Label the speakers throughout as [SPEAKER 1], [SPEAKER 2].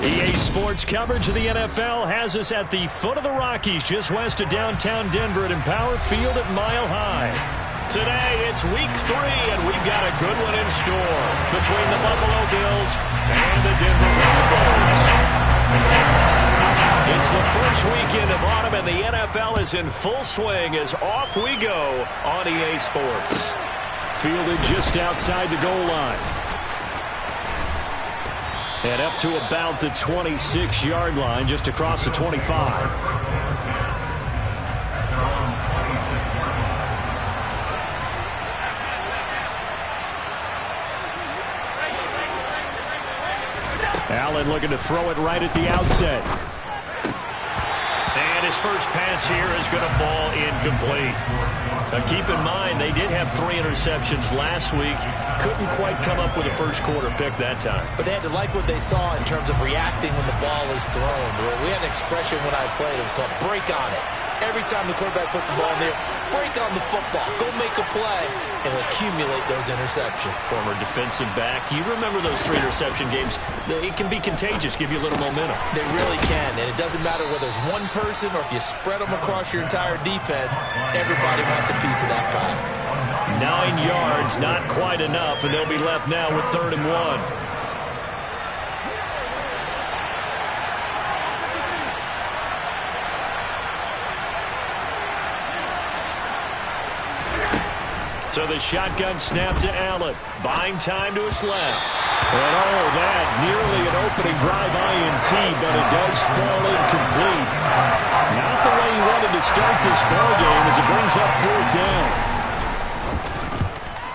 [SPEAKER 1] EA Sports coverage of the NFL has us at the foot of the Rockies, just west of downtown Denver at Empower Field at Mile High. Today, it's Week 3, and we've got a good one in store between the Buffalo Bills and the Denver Broncos. It's the first weekend of autumn, and the NFL is in full swing as off we go on EA Sports. Fielded just outside the goal line. And up to about the 26-yard line, just across the 25. Allen looking to throw it right at the outset. And his first pass here is going to fall incomplete. Now keep in mind, they did have 3 interceptions last week. Couldn't quite come up with a first quarter pick that time.
[SPEAKER 2] But they had to like what they saw in terms of reacting when the ball is thrown. We had an expression when I played. It was called break on it. Every time the quarterback puts the ball in there, break on the football. Go make a play and accumulate those interceptions.
[SPEAKER 1] Former defensive back. You remember those 3 interception games. It can be contagious, give you a little momentum.
[SPEAKER 2] They really can, and it doesn't matter whether it's one person or if you spread them across your entire defense, everybody wants a piece of that pie.
[SPEAKER 1] 9 yards, not quite enough, and they'll be left now with 3rd and 1. So the shotgun snap to Allen. Buying time to his left. And oh, that nearly an opening drive INT, but it does fall incomplete. Not the way he wanted to start this ball game as it brings up 4th down.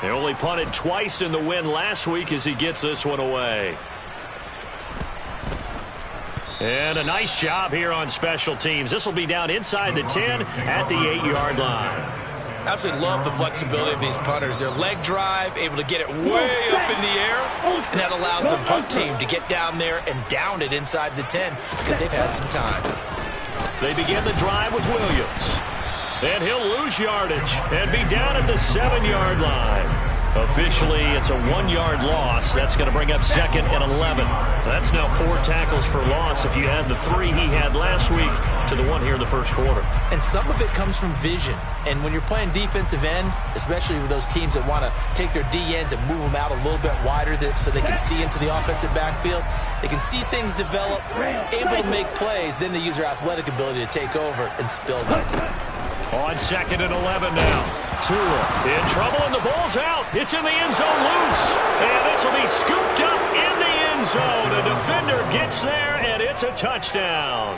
[SPEAKER 1] They only punted twice in the win last week as he gets this one away. And a nice job here on special teams. This will be down inside the 10 at the 8-yard line.
[SPEAKER 2] Absolutely love the flexibility of these punters. Their leg drive, able to get it way up in the air, and that allows the punt team to get down there and down it inside the 10 because they've had some time. They begin the drive with Williams. And he'll lose yardage and be down at the 7-yard line. Officially, it's a 1-yard loss. That's going to bring up 2nd and 11. That's now 4 tackles for loss if you add the 3 he had last week to the 1 here in the first quarter. And some of it comes from vision. And when you're playing defensive end, especially with those teams that want to take their D-ends and move them out a little bit wider so they can see into the offensive backfield, they can see things develop, able to make plays, then they use their athletic ability to take over and spill them. On 2nd and 11 now. Tua in trouble, and the ball's out. It's in the end zone loose. And this will be scooped up in the end zone. The defender gets there, and it's a touchdown.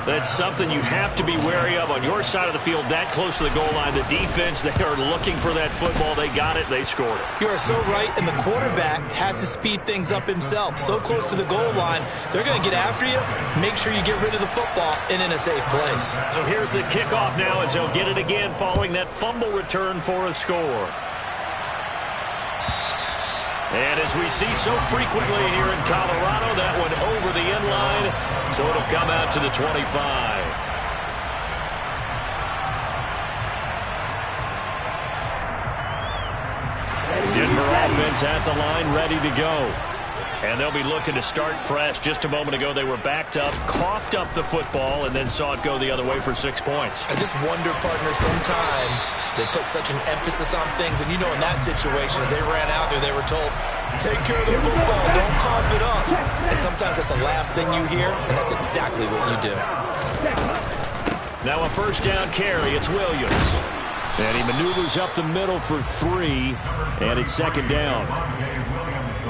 [SPEAKER 2] That's something you have to be wary of on your side of the field, that close to the goal line. The defense, they are looking for that football. They got it. They scored it. You are so right, and the quarterback has to speed things up himself. So close to the goal line, they're going to get after you. Make sure you get rid of the football and in a safe place. So here's the kickoff now as they'll get it again following that fumble return for a score. And as we see so frequently here in Colorado, that one over the end line, so it'll come out to the 25. Denver offense at the line, ready to go. And they'll be looking to start fresh. Just a moment ago, they were backed up, coughed up the football, and then saw it go the other way for 6 points. I just wonder, partner, sometimes they put such an emphasis on things. And, you know, in that situation, as they ran out there, they were told, take care of the football, don't cough it up. And sometimes that's the last thing you hear, and that's exactly what you do. Now a 1st down carry. It's Williams. And he maneuvers up the middle for 3, and it's 2nd down.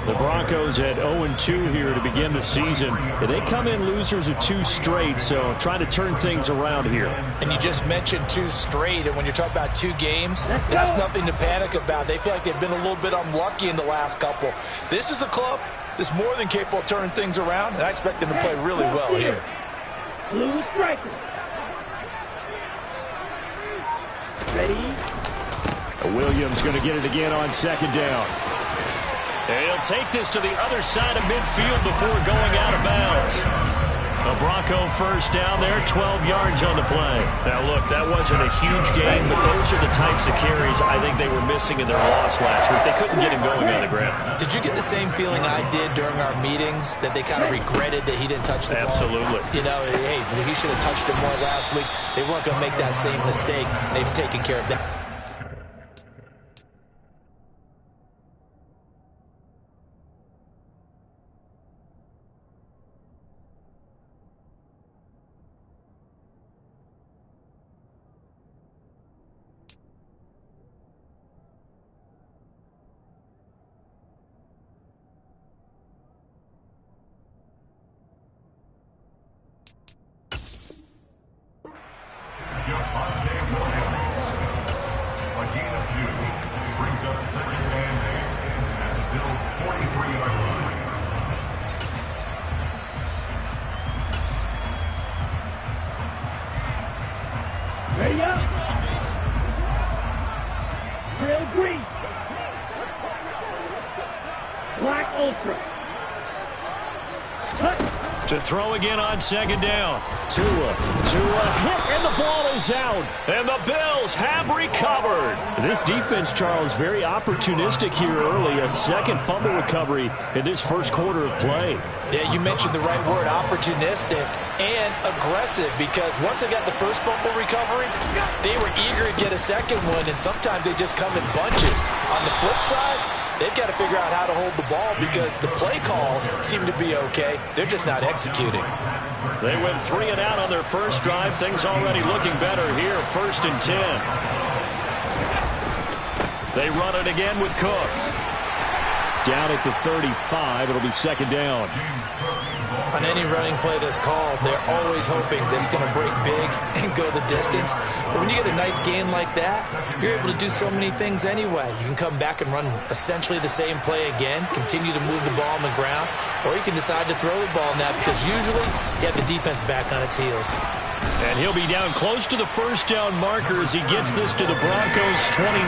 [SPEAKER 2] The Broncos had 0-2 here to begin the season. They come in losers of 2 straight, so trying to turn things around here. And you just mentioned 2 straight, and when you're talking about 2 games, that's nothing to panic about. They feel like they've been a little bit unlucky in the last couple. This is a club that's more than capable of turning things around, and I expect them to play really well here.
[SPEAKER 3] Blue striker. Ready?
[SPEAKER 1] Williams going to get it again on 2nd down. And he'll take this to the other side of midfield before going out of bounds. The Broncos Bronco first down there, 12 yards on the play. Now, look, that wasn't a huge game, but those are the types of carries I think they were missing in their loss last week. They couldn't get him going on the ground.
[SPEAKER 2] Did you get the same feeling I did during our meetings, that they kind of regretted that he didn't touch the ball?
[SPEAKER 1] Absolutely.
[SPEAKER 2] You know, hey, he should have touched it more last week. They weren't going to make that same mistake, and they've taken care of that.
[SPEAKER 3] Ready up. Real green. Black ultra.
[SPEAKER 1] To throw again on second down. Tua hit, and the ball is out. And the Bills have recovered. This defense, Charles, very opportunistic here early. A second fumble recovery in this first quarter of play.
[SPEAKER 2] Yeah, you mentioned the right word, opportunistic and aggressive, because once they got the first fumble recovery, they were eager to get a second one, and sometimes they just come in bunches. On the flip side, they've got to figure out how to hold the ball because the play calls seem to be okay. They're just not executing.
[SPEAKER 1] They went 3 and out on their first drive. Things already looking better here. 1st and 10. They run it again with Cook. Down at the 35. It'll be second down.
[SPEAKER 2] On any running play that's called, they're always hoping that it's going to break big and go the distance. But when you get a nice gain like that, you're able to do so many things anyway. You can come back and run essentially the same play again, continue to move the ball on the ground, or you can decide to throw the ball now because usually you have the defense back on its heels.
[SPEAKER 1] And he'll be down close to the first down marker as he gets this to the Broncos' 29.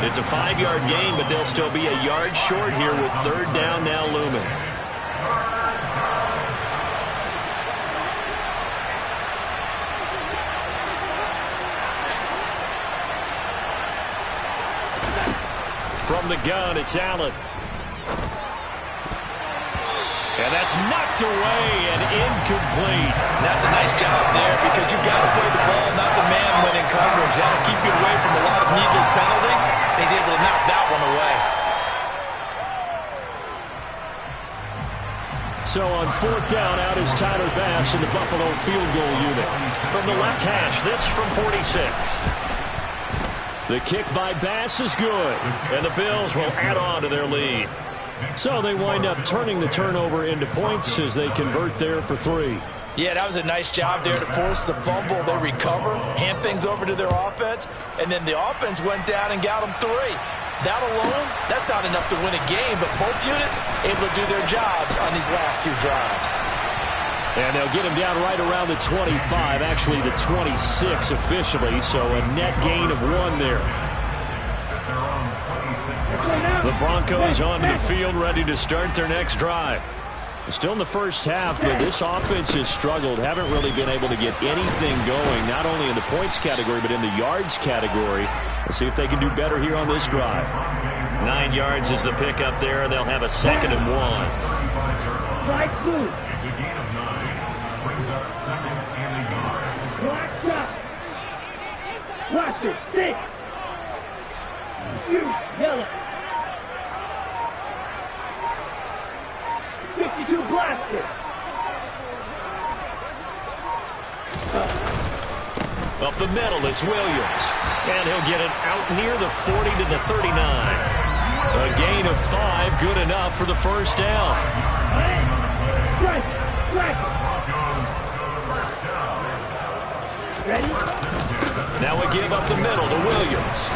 [SPEAKER 1] It's a 5-yard gain, but they'll still be a yard short here with third down now looming. From the gun, it's Allen. And that's knocked away and incomplete.
[SPEAKER 2] And that's a nice job there because you've got to play the ball, not the man when in coverage. That'll keep you away from a lot of needless penalties. He's able to knock that one away.
[SPEAKER 1] So on 4th down, out is Tyler Bass in the Buffalo field goal unit. From the left hash, this from 46. The kick by Bass is good, and the Bills will add on to their lead. So they wind up turning the turnover into points as they convert there for 3.
[SPEAKER 2] Yeah, that was a nice job there to force the fumble. They recover, hand things over to their offense, and then the offense went down and got them 3. That alone, that's not enough to win a game, but both units able to do their jobs on these last 2 drives.
[SPEAKER 1] And they'll get him down right around the 25, actually the 26 officially, so a net gain of 1 there. The Broncos onto the field, ready to start their next drive. Still in the first half, but this offense has struggled. Haven't really been able to get anything going, not only in the points category, but in the yards category. Let's see if they can do better here on this drive. 9 yards is the pickup there, and they'll have a 2nd and 1.
[SPEAKER 3] Right move. Black shot. Watch it. 6. You yellow. 52 blaster.
[SPEAKER 1] Up the middle, it's Williams. And he'll get it out near the 40 to the 39. A gain of 5, good enough for the first down.
[SPEAKER 3] Strike. Ready?
[SPEAKER 1] Now we give up the middle to Williams.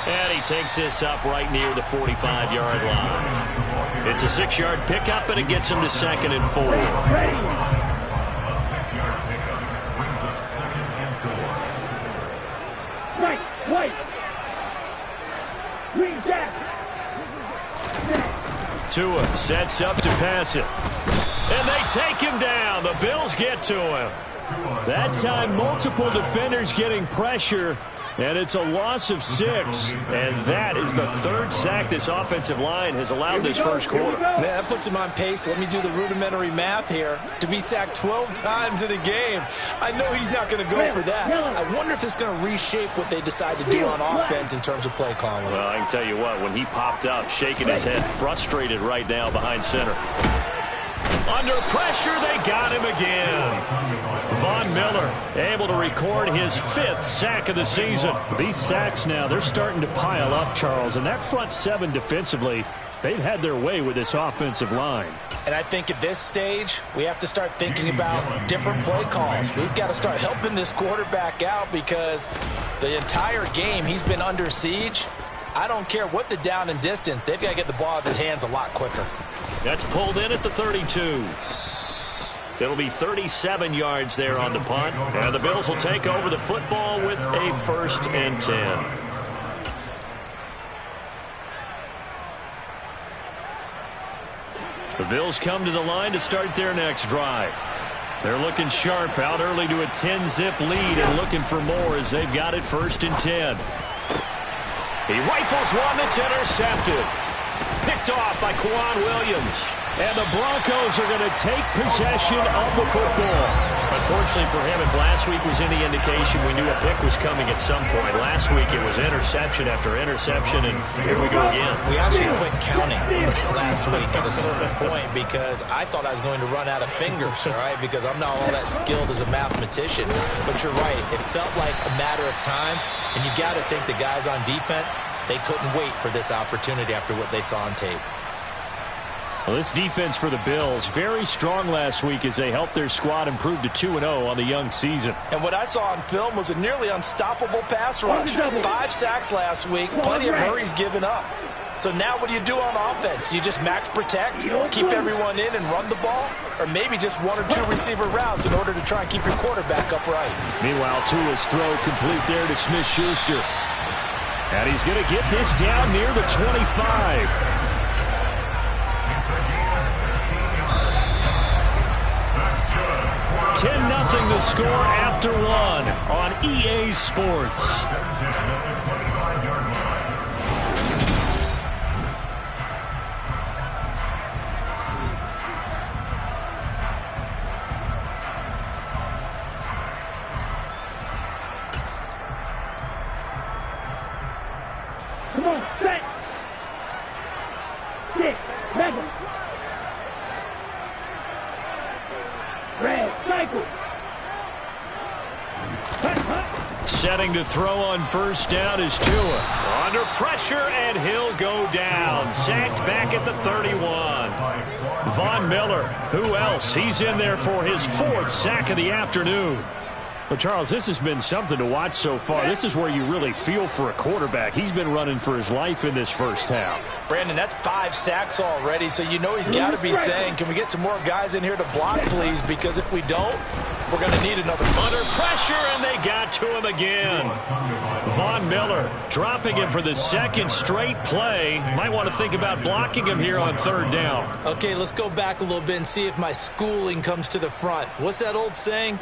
[SPEAKER 1] And he takes this up right near the 45-yard line. It's a 6-yard pickup, and it gets him to 2nd and 4.
[SPEAKER 3] Ready. Right, white. Green jacket.
[SPEAKER 1] Tua sets up to pass it. And they they take him down. The Bills get to him. That time, multiple defenders getting pressure, and it's a loss of 6. And that is the 3rd sack this offensive line has allowed this first quarter.
[SPEAKER 2] Man, that puts him on pace. Let me do the rudimentary math here. To be sacked 12 times in a game, I know he's not going to go for that. I wonder if it's going to reshape what they decide to do on offense in terms of play calling.
[SPEAKER 1] Well, I can tell you what, when he popped up, shaking his head, frustrated right now behind center. Under pressure, they got him again. Von Miller able to record his 5th sack of the season. These sacks now, they're starting to pile up, Charles, and that front 7 defensively, they've had their way with this offensive line.
[SPEAKER 2] And I think at this stage, we have to start thinking about different play calls. We've got to start helping this quarterback out because the entire game he's been under siege. I don't care what the down and distance. They've got to get the ball out of his hands a lot quicker.
[SPEAKER 1] That's pulled in at the 32. It'll be 37 yards there on the punt. And the Bills will take over the football with a 1st and 10. The Bills come to the line to start their next drive. They're looking sharp, out early to a 10-zip lead and looking for more as they've got it 1st and 10. He rifles one that's intercepted. Picked off by Quan Williams. And the Broncos are going to take possession of the football. Unfortunately for him, if last week was any indication, we knew a pick was coming at some point. Last week it was interception after interception, and here we go again.
[SPEAKER 2] We actually quit counting last week at a certain point because I thought I was going to run out of fingers, all right, because I'm not all that skilled as a mathematician. But you're right. It felt like a matter of time, and you got to think the guys on defense, they couldn't wait for this opportunity after what they saw on tape.
[SPEAKER 1] Well, this defense for the Bills, very strong last week as they helped their squad improve to 2-0 on the young season.
[SPEAKER 2] And what I saw on film was a nearly unstoppable pass rush. 5 sacks last week, plenty of hurries given up. So now what do you do on offense? You just max protect, keep everyone in and run the ball? Or maybe just 1 or 2 receiver routes in order to try and keep your quarterback upright?
[SPEAKER 1] Meanwhile, Tua's throw complete there to Smith-Schuster. And he's going to get this down near the 25. 10-0 the score after 1 on EA Sports.
[SPEAKER 3] Come on, set. 6, 7. Red, cycle.
[SPEAKER 1] Setting to throw on 1st down is Tua. Under pressure, and he'll go down. Sacked back at the 31. Von Miller, who else? He's in there for his 4th sack of the afternoon. Well, Charles, this has been something to watch so far. This is where you really feel for a quarterback. He's been running for his life in this first half.
[SPEAKER 2] Brandon, that's 5 sacks already, so you know he's got to be saying, can we get some more guys in here to block, please? Because if we don't, we're going to need another.
[SPEAKER 1] Under pressure, and they got to him again. Von Miller dropping him for the 2nd straight play. Might want to think about blocking him here on 3rd down.
[SPEAKER 2] Okay, let's go back a little bit and see if my schooling comes to the front. What's that old saying?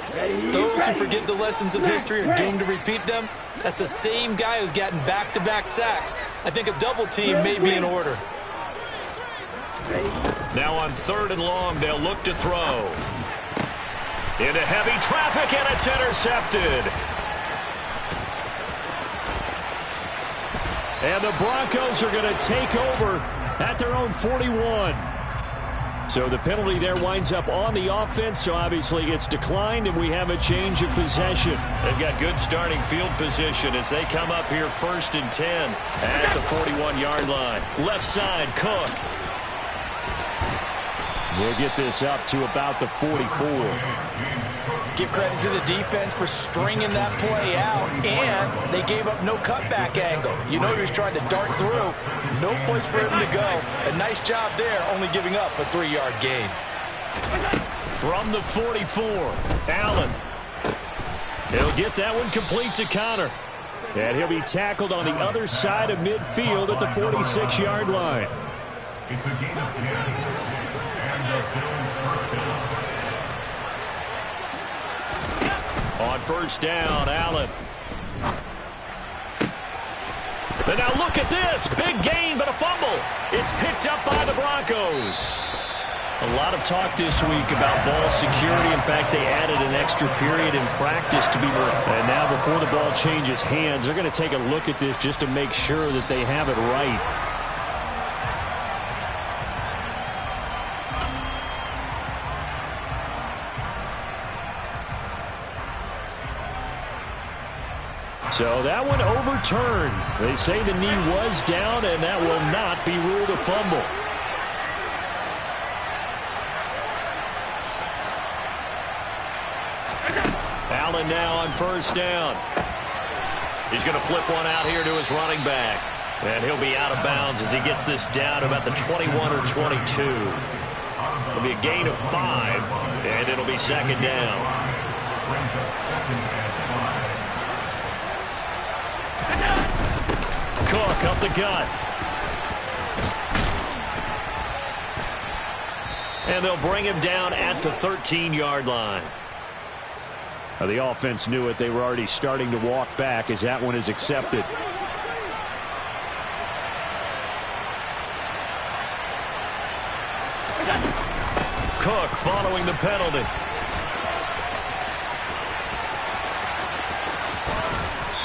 [SPEAKER 2] Those who forget the lessons of history are doomed to repeat them. That's the same guy who's gotten back-to-back sacks. I think a double team may be in order.
[SPEAKER 1] Now on 3rd and long, they'll look to throw. Into heavy traffic, and it's intercepted. And the Broncos are going to take over at their own 41. So the penalty there winds up on the offense, so obviously it's declined, and we have a change of possession. They've got good starting field position as they come up here 1st and 10 at the 41-yard line. Left side, Cook. We'll get this up to about the 44.
[SPEAKER 2] Give credit to the defense for stringing that play out, and they gave up no cutback angle. You know he was trying to dart through. No place for him to go. A nice job there, only giving up a 3-yard gain.
[SPEAKER 1] From the 44, Allen. He'll get that one complete to Connor. And he'll be tackled on the other side of midfield at the 46-yard line.
[SPEAKER 4] It's a gain of 10, and the Bills first down.
[SPEAKER 1] On first down, Allen. And now look at this. Big gain, but a fumble. It's picked up by the Broncos. A lot of talk this week about ball security. In fact, they added an extra period in practice to be more. And now before the ball changes hands, they're going to take a look at this just to make sure that they have it right. So that one overturned. They say the knee was down, and that will not be ruled a fumble. Allen now on first down. He's going to flip one out here to his running back. And he'll be out of bounds as he gets this down to about the 21 or 22. It'll be a gain of 5, and it'll be second down. Cook up the gut. And they'll bring him down at the 13-yard line. Now, the offense knew it. They were already starting to walk back as that one is accepted. Cook following the penalty.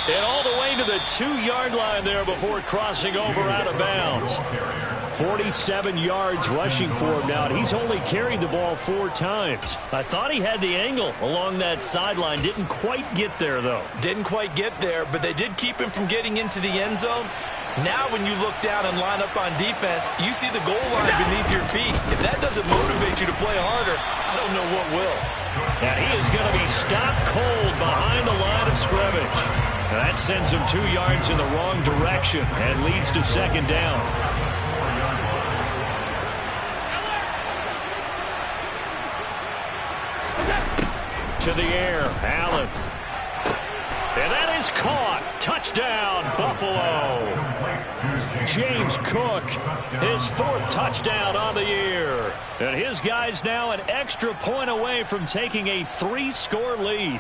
[SPEAKER 1] And all the way to the 2-yard line there before crossing over out of bounds. 47 yards rushing for him now, and he's only carried the ball 4 times. I thought he had the angle along that sideline. Didn't quite get there, though.
[SPEAKER 2] Didn't quite get there, but they did keep him from getting into the end zone. Now when you look down and line up on defense, you see the goal line beneath your feet. If that doesn't motivate you to play harder, I don't know what will.
[SPEAKER 1] And he is going to be stopped cold behind the line of scrimmage. Now that sends him 2 yards in the wrong direction and leads to second down. To the air, Allen. And that is caught. Touchdown, Buffalo. James Cook, his 4th touchdown on the year. And his guys now an extra point away from taking a 3-score lead.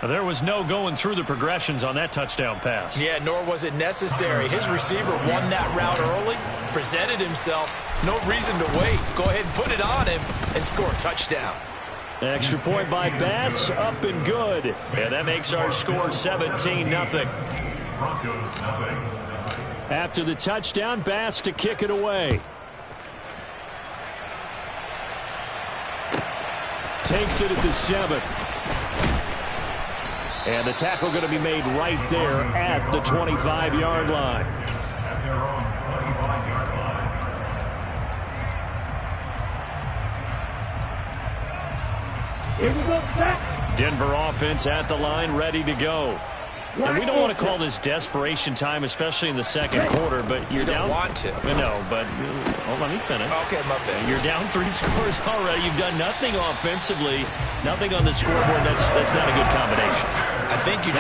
[SPEAKER 1] There was no going through the progressions on that touchdown pass.
[SPEAKER 2] Yeah, nor was it necessary. His receiver won that route early, presented himself. No reason to wait. Go ahead and put it on him and score a touchdown.
[SPEAKER 1] Extra point by Bass, up and good. And that makes our score 17-0. After the touchdown, Bass to kick it away. Takes it at the 7. And the tackle going to be made right there at the 25-yard line.
[SPEAKER 3] Here we go, back.
[SPEAKER 1] Denver offense at the line, ready to go. And we don't want to call this desperation time, especially in the second quarter, but you're down.
[SPEAKER 2] You don't want to.
[SPEAKER 1] No, but let me finish.
[SPEAKER 2] Okay, my bad.
[SPEAKER 1] You're down 3 scores already. You've done nothing offensively, nothing on the scoreboard. That's not a good combination.
[SPEAKER 2] I think you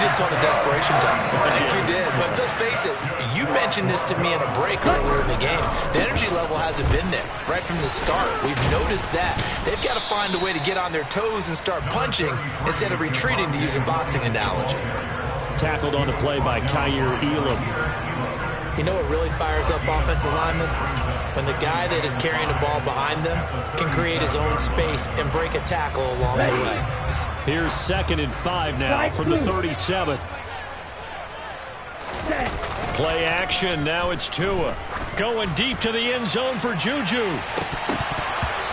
[SPEAKER 2] just called it desperation time. I think you did. But let's face it, you mentioned this to me in a break earlier in the game. The energy level hasn't been there right from the start. We've noticed that. They've got to find a way to get on their toes and start punching instead of retreating, to use a boxing analogy.
[SPEAKER 1] Tackled on the play by Kyer Elam.
[SPEAKER 2] You know what really fires up offensive linemen? When the guy that is carrying the ball behind them can create his own space and break a tackle along the way.
[SPEAKER 1] Here's 2nd and 5 now from the 37. Play action. Now it's Tua. Going deep to the end zone for Juju.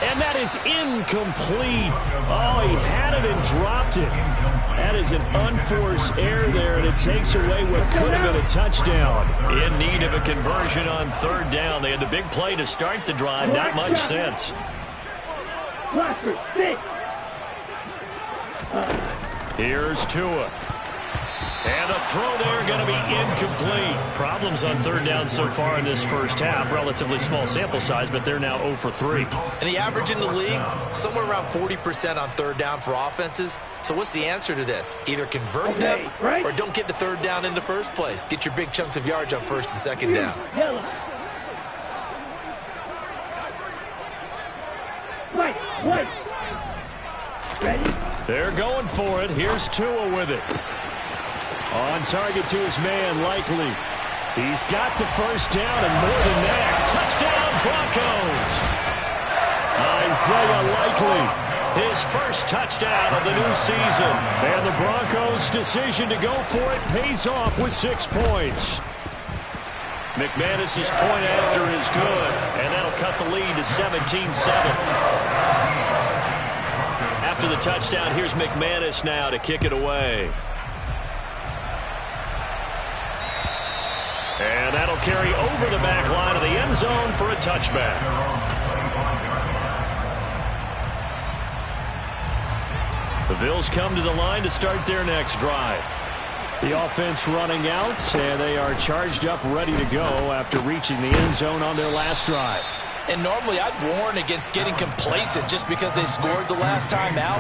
[SPEAKER 1] And that is incomplete. Oh, he had it and dropped it. That is an unforced error there, and it takes away what could have been a touchdown. In need of a conversion on 3rd down. They had the big play to start the drive. Not much sense. Here's Tua. And the throw there going to be incomplete. Problems on 3rd down so far in this first half. Relatively small sample size, but they're now 0 for 3.
[SPEAKER 2] And the average in the league, somewhere around 40% on 3rd down for offenses. So what's the answer to this? Either convert them or don't get to 3rd down in the first place. Get your big chunks of yards on 1st and 2nd down.
[SPEAKER 3] Ready?
[SPEAKER 1] They're going for it. Here's Tua with it. On target to his man, Likely. He's got the first down and more than that. Touchdown, Broncos. Isaiah Likely, his first touchdown of the new season. And the Broncos' decision to go for it pays off with 6 points. McManus's point after is good, and that'll cut the lead to 17-7. After the touchdown, here's McManus now to kick it away. And that'll carry over the back line of the end zone for a touchback. The Bills come to the line to start their next drive. The offense running out, and they are charged up, ready to go after reaching the end zone on their last drive.
[SPEAKER 2] And normally I'd warn against getting complacent just because they scored the last time out.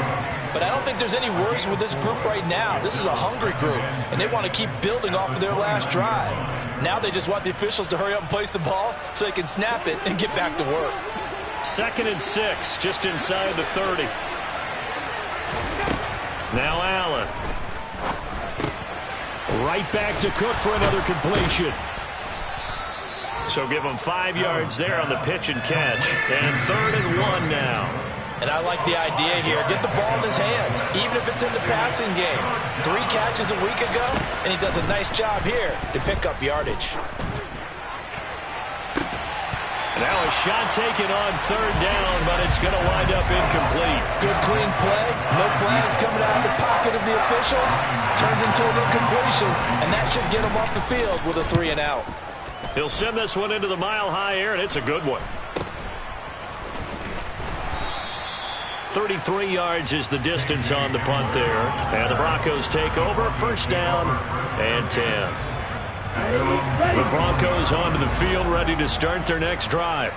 [SPEAKER 2] But I don't think there's any worries with this group right now. This is a hungry group, and they want to keep building off of their last drive. Now they just want the officials to hurry up and place the ball so they can snap it and get back to work.
[SPEAKER 1] 2nd and 6, just inside the 30. Now Allen. Right back to Cook for another completion. So give him 5 yards there on the pitch and catch. And 3rd and 1 now.
[SPEAKER 2] And I like the idea here. Get the ball in his hands, even if it's in the passing game. 3 catches a week ago, and he does a nice job here to pick up yardage.
[SPEAKER 1] Now a shot taken on 3rd down, but it's going to wind up incomplete.
[SPEAKER 2] Good clean play. No flags coming out of the pocket of the officials. Turns into an incompletion, and that should get him off the field with a 3 and out.
[SPEAKER 1] He'll send this one into the mile-high air, and it's a good one. 33 yards is the distance on the punt there. And the Broncos take over. 1st down and 10. The Broncos onto the field, ready to start their next drive.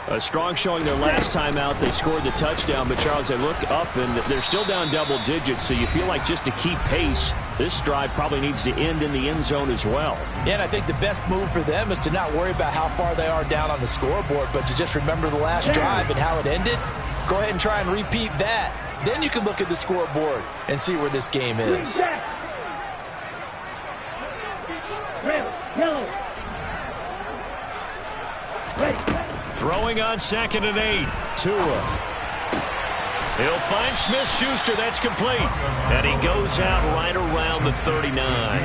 [SPEAKER 1] A strong showing their last time out. They scored the touchdown, but Charles, they look up and they're still down double digits, so you feel like just to keep pace, this drive probably needs to end in the end zone as well.
[SPEAKER 2] Yeah, and I think the best move for them is to not worry about how far they are down on the scoreboard, but to just remember the last drive and how it ended. Go ahead and try and repeat that. Then you can look at the scoreboard and see where this game is.
[SPEAKER 1] Throwing on 2nd and 8. Tua. He'll find Smith-Schuster. That's complete. And he goes out right around the 39.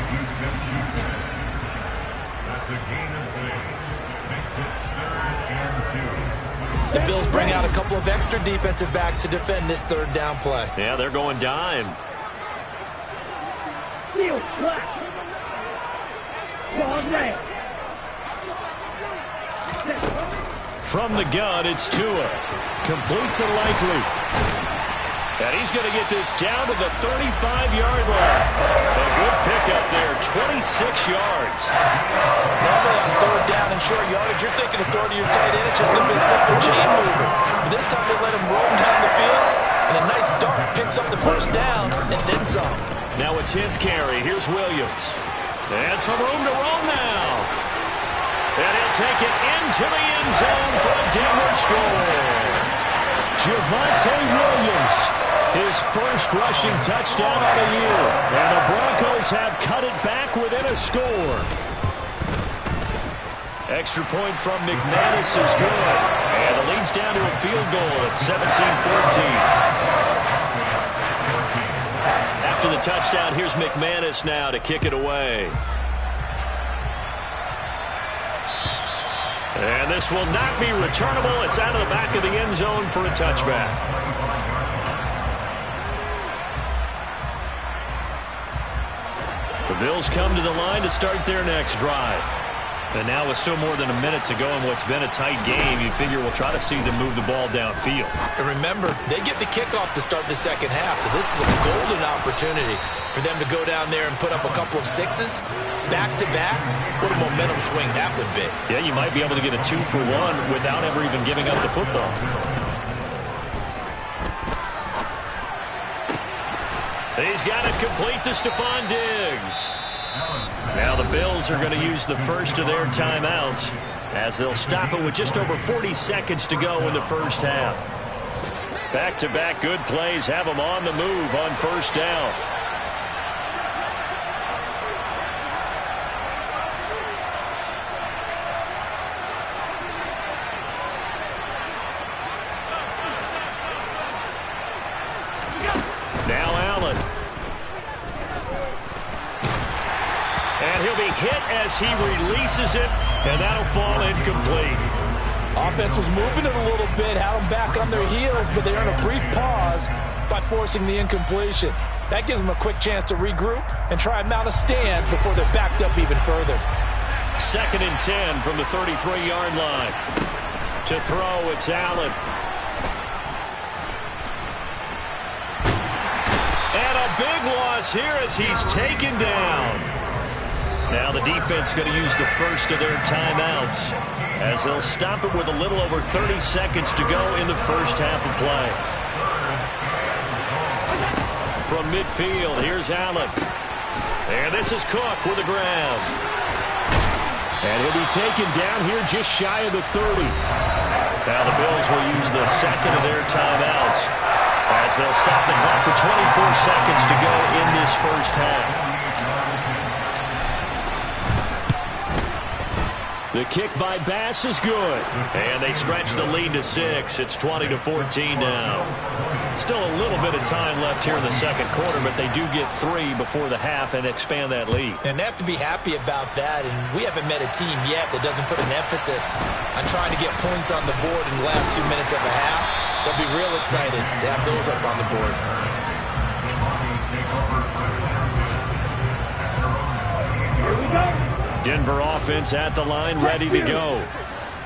[SPEAKER 2] The Bills bring out a couple of extra defensive backs to defend this 3rd down play.
[SPEAKER 1] Yeah, they're going dime. From the gun, it's Tua. Complete to Likely. And he's going to get this down to the 35-yard line. A good pickup there, 26 yards.
[SPEAKER 2] Normally on 3rd down and short yardage, you're thinking of throwing to your tight end. It's just going to be a simple chain mover. But this time they let him roam down the field, and a nice dart picks up the 1st down and then some.
[SPEAKER 1] Now a 10th carry. Here's Williams. And some room to roam now. And he'll take it into the end zone for a Denver score. Javonte Williams, his first rushing touchdown of the year. And the Broncos have cut it back within a score. Extra point from McManus is good. And it leads down to a field goal at 17-14. After the touchdown, here's McManus now to kick it away. And this will not be returnable. It's out of the back of the end zone for a touchback. The Bills come to the line to start their next drive. And now with still more than a minute to go in what's been a tight game, you figure we'll try to see them move the ball downfield.
[SPEAKER 2] And remember, they get the kickoff to start the 2nd half, so this is a golden opportunity for them to go down there and put up a couple of 6s. Back-to-back, what a momentum swing that would be.
[SPEAKER 1] Yeah, you might be able to get a 2-for-1 without ever even giving up the football. He's got it complete to Stephon Diggs. Now the Bills are going to use the first of their timeouts as they'll stop it with just over 40 seconds to go in the 1st half. Back-to-back good plays have them on the move on first down. Now Allen. And he'll be hit as he releases it, and that'll fall incomplete.
[SPEAKER 4] Offense was moving it a little bit, had them back on their heels, but they earned a brief pause by forcing the incompletion. That gives them a quick chance to regroup and try and mount a stand before they're backed up even further.
[SPEAKER 1] 2nd and 10 from the 33-yard line. To throw, it's Allen. And a big loss here as he's taken down. Now the defense going to use the first of their timeouts as they'll stop it with a little over 30 seconds to go in the first half of play. From midfield, here's Allen. And this is Cook with the grab. And he'll be taken down here just shy of the 30. Now the Bills will use the second of their timeouts as they'll stop the clock with 24 seconds to go in this first half. The kick by Bass is good. And they stretch the lead to 6. It's 20-14 now. Still a little bit of time left here in the second quarter, but they do get 3 before the half and expand that lead.
[SPEAKER 2] And they have to be happy about that. And we haven't met a team yet that doesn't put an emphasis on trying to get points on the board in the last 2 minutes of a half. They'll be real excited to have those up on the board.
[SPEAKER 3] Here we go.
[SPEAKER 1] Denver offense at the line, ready to go.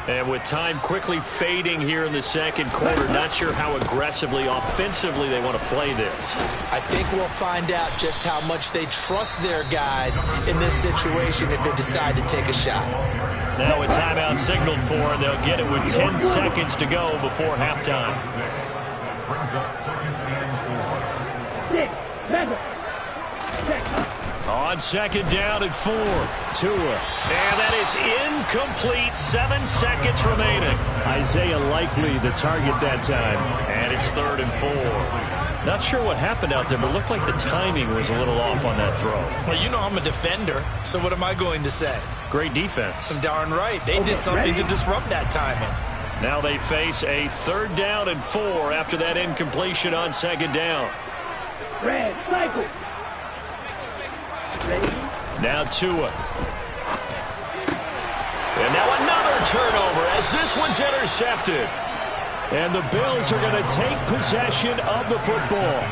[SPEAKER 1] And with time quickly fading here in the second quarter, not sure how aggressively, offensively they want to play this.
[SPEAKER 2] I think we'll find out just how much they trust their guys in this situation if they decide to take a shot.
[SPEAKER 1] Now a timeout signaled for, and they'll get it with 10 seconds to go before halftime.
[SPEAKER 3] 6, 7, 6.
[SPEAKER 1] On second down at 4, Tua. And that is incomplete. 7 seconds remaining. Isaiah Likely the target that time. And it's 3rd and 4. Not sure what happened out there, but it looked like the timing was a little off on that throw.
[SPEAKER 2] Well, you know I'm a defender, so what am I going to say?
[SPEAKER 1] Great defense.
[SPEAKER 2] Darn right. They did something to disrupt that timing.
[SPEAKER 1] Now they face a 3rd down and 4 after that incompletion on second down.
[SPEAKER 3] Red cycle. Ready?
[SPEAKER 1] Now Tua. And now another turnover as this one's intercepted. And the Bills are going to take possession of the football.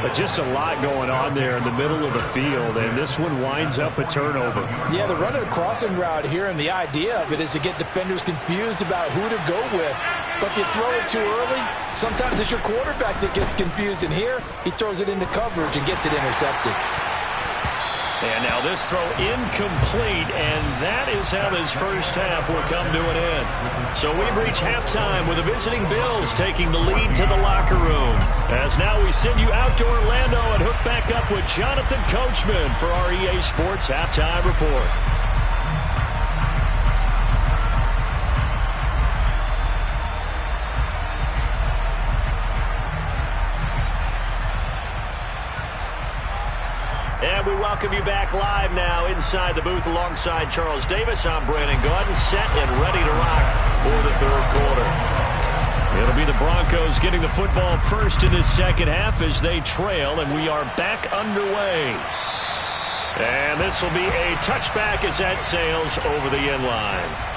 [SPEAKER 1] But just a lot going on there in the middle of the field, and this one winds up a turnover.
[SPEAKER 4] Yeah, they're running a crossing route here, and the idea of it is to get defenders confused about who to go with. But if you throw it too early, sometimes it's your quarterback that gets confused, and here he throws it into coverage and gets it intercepted.
[SPEAKER 1] And now this throw incomplete, and that is how this first half will come to an end. So we've reached halftime with the visiting Bills taking the lead to the locker room. As now we send you out to Orlando and hook back up with Jonathan Coachman for our EA Sports Halftime Report. And we welcome you back live now inside the booth alongside Charles Davis. I'm Brandon Gaudin, set and ready to rock for the third quarter. It'll be the Broncos getting the football first in this second half as they trail, and we are back underway. And this will be a touchback as that sails over the end line.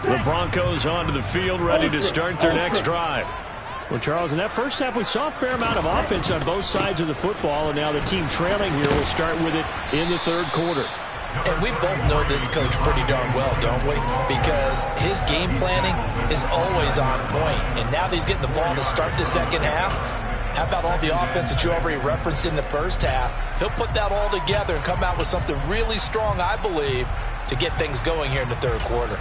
[SPEAKER 1] The Broncos onto the field, ready to start their next drive. Well, Charles, in that first half, we saw a fair amount of offense on both sides of the football, and now the team trailing here will start with it in the third quarter.
[SPEAKER 4] And we both know this coach pretty darn well, don't we? Because his game planning is always on point. And now that he's getting the ball to start the second half, how about all the offense that you already referenced in the first half? He'll put that all together and come out with something really strong, I believe, to get things going here in the third quarter.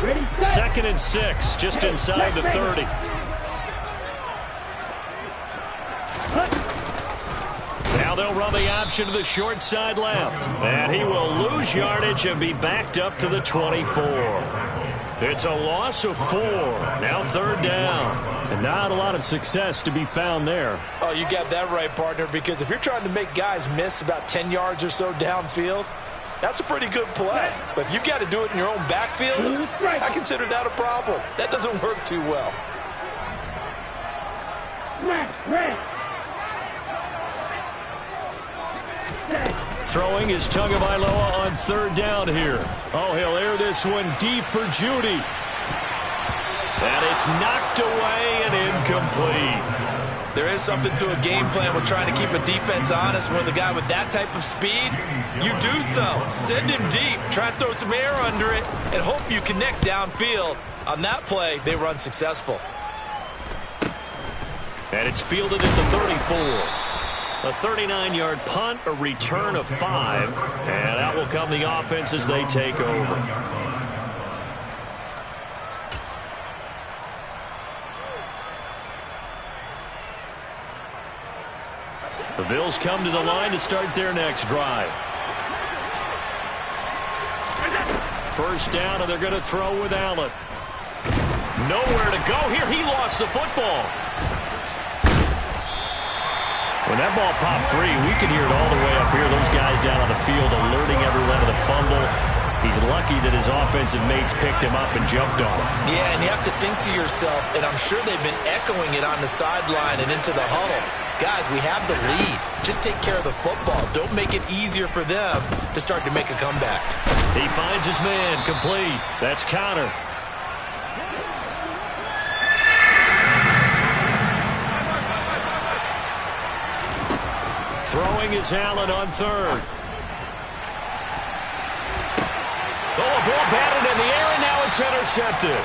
[SPEAKER 3] Ready,
[SPEAKER 1] 2nd and 6, just inside the 30. Now they'll run the option to the short side left. And he will lose yardage and be backed up to the 24. It's a loss of 4. Now 3rd down. And not a lot of success to be found there.
[SPEAKER 4] Oh, you got that right, partner, because if you're trying to make guys miss about 10 yards or so downfield, that's a pretty good play. But if you've got to do it in your own backfield, I consider that a problem. That doesn't work too well.
[SPEAKER 1] Throwing is Tagovailoa on 3rd down here. Oh, he'll air this one deep for Judy. And it's knocked away and incomplete.
[SPEAKER 2] There is something to a game plan with trying to keep a defense honest. With a guy with that type of speed, you do so. Send him deep. Try and throw some air under it and hope you connect downfield. On that play, they were unsuccessful.
[SPEAKER 1] And it's fielded at the 34. A 39-yard punt, a return of 5. And out will come the offense as they take over. The Bills come to the line to start their next drive. 1st down, and they're going to throw with Allen. Nowhere to go here. He lost the football. When that ball popped free, we could hear it all the way up here. Those guys down on the field alerting everyone to the fumble. He's lucky that his offensive mates picked him up and jumped on him.
[SPEAKER 2] Yeah, and you have to think to yourself, and I'm sure they've been echoing it on the sideline and into the huddle. Guys, we have the lead. Just take care of the football. Don't make it easier for them to start to make a comeback.
[SPEAKER 1] He finds his man complete. That's Connor. Throwing is Allen on 3rd. Oh, a ball batted in the air, and now it's intercepted.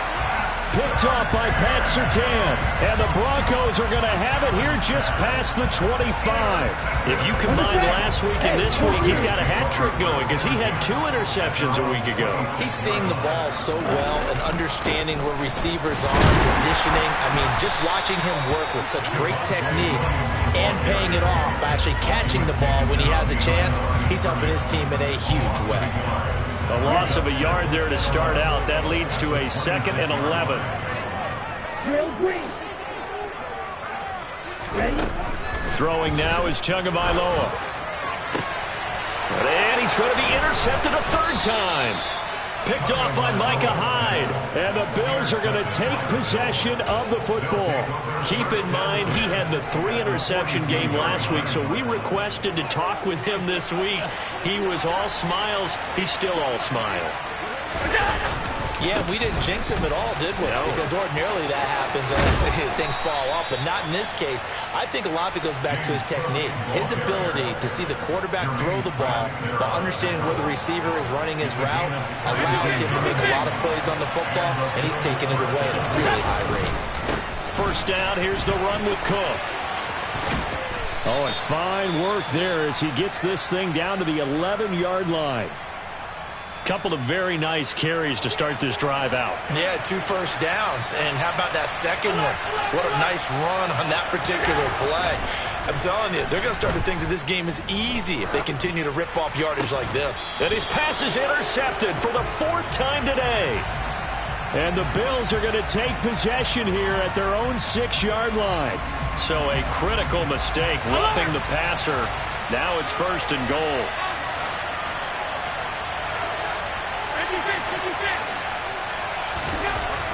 [SPEAKER 1] Picked off by Pat Surtain. And the Broncos are going to have it here just past the 25. If you combine last week and this week, he's got a hat trick going because he had 2 interceptions a week ago.
[SPEAKER 2] He's seeing the ball so well and understanding where receivers are, positioning. I mean, just watching him work with such great technique and paying it off by actually catching the ball when he has a chance, he's helping his team in a huge way.
[SPEAKER 1] A loss of a yard there to start out. That leads to a 2nd and 11. Throwing now is Tagovailoa. And he's going to be intercepted a 3rd time. Picked off by Micah Hyde. And the Bills are going to take possession of the football. Keep in mind, he had the 3-interception game last week, so we requested to talk with him this week. He was all smiles. He's still all smile.
[SPEAKER 2] Yeah, we didn't jinx him at all, did we? No. Because ordinarily that happens and things fall off, but not in this case. I think a lot of it goes back to his technique. His ability to see the quarterback throw the ball while understanding where the receiver is running his route allows him to make a lot of plays on the football, and he's taking it away at a really high rate.
[SPEAKER 1] 1st down, here's the run with Cook. Oh, and fine work there as he gets this thing down to the 11-yard line. Couple of very nice carries to start this drive out.
[SPEAKER 2] Yeah, 2 first downs. And how about that second one? What a nice run on that particular play. I'm telling you, they're going to start to think that this game is easy if they continue to rip off yardage like this.
[SPEAKER 1] And his pass is intercepted for the 4th time today. And the Bills are going to take possession here at their own 6-yard line. So a critical mistake, roughing the passer. Now it's 1st and goal.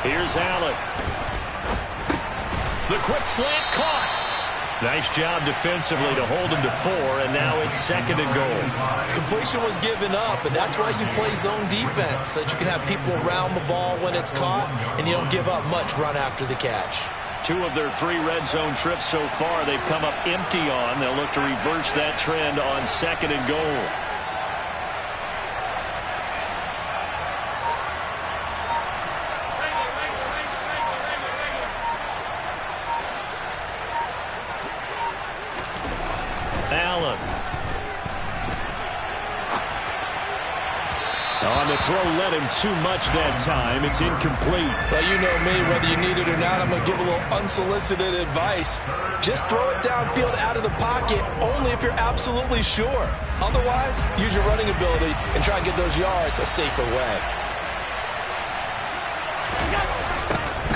[SPEAKER 1] Here's Allen. The quick slant caught. Nice job defensively to hold him to 4, and now it's 2nd and goal.
[SPEAKER 2] Completion was given up, and that's why you play zone defense, so that you can have people around the ball when it's caught, and you don't give up much run after the catch.
[SPEAKER 1] 2 of their 3 red zone trips so far they've come up empty on. They'll look to reverse that trend on 2nd and goal. Allen. On the throw, led him too much that time. It's incomplete.
[SPEAKER 4] Well, you know me, whether you need it or not, I'm going to give a little unsolicited advice. Just throw it downfield out of the pocket, only if you're absolutely sure. Otherwise, use your running ability and try and get those yards a safer way.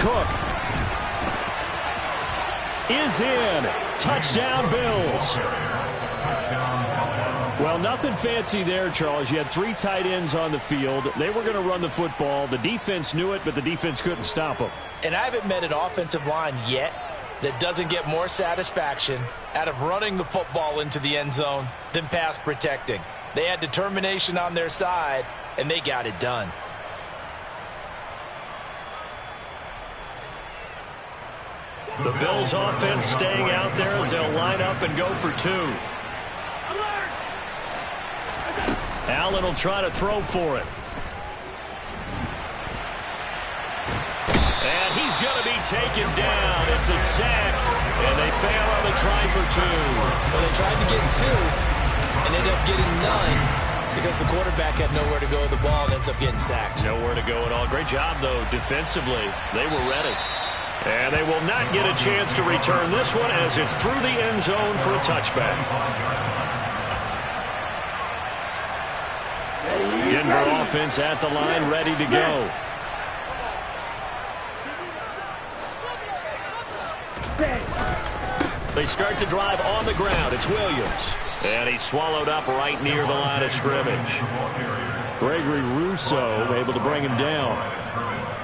[SPEAKER 1] Cook is in. Touchdown, Bills. Well, nothing fancy there, Charles. You had 3 tight ends on the field. They were going to run the football. The defense knew it, but the defense couldn't stop them.
[SPEAKER 4] And I haven't met an offensive line yet that doesn't get more satisfaction out of running the football into the end zone than pass protecting. They had determination on their side, and they got it done.
[SPEAKER 1] The Bills offense staying out there as they'll line up and go for 2. Allen will try to throw for it. And he's going to be taken down. It's a sack, and they fail on the try for 2.
[SPEAKER 2] Well, they tried to get 2 and ended up getting none because the quarterback had nowhere to go with the ball and ends up getting sacked.
[SPEAKER 1] Nowhere to go at all. Great job, though, defensively. They were ready. And they will not get a chance to return this one as it's through the end zone for a touchback. Denver offense at the line, ready to go. They start the drive on the ground. It's Williams. And he's swallowed up right near the line of scrimmage. Gregory Rousseau able to bring him down.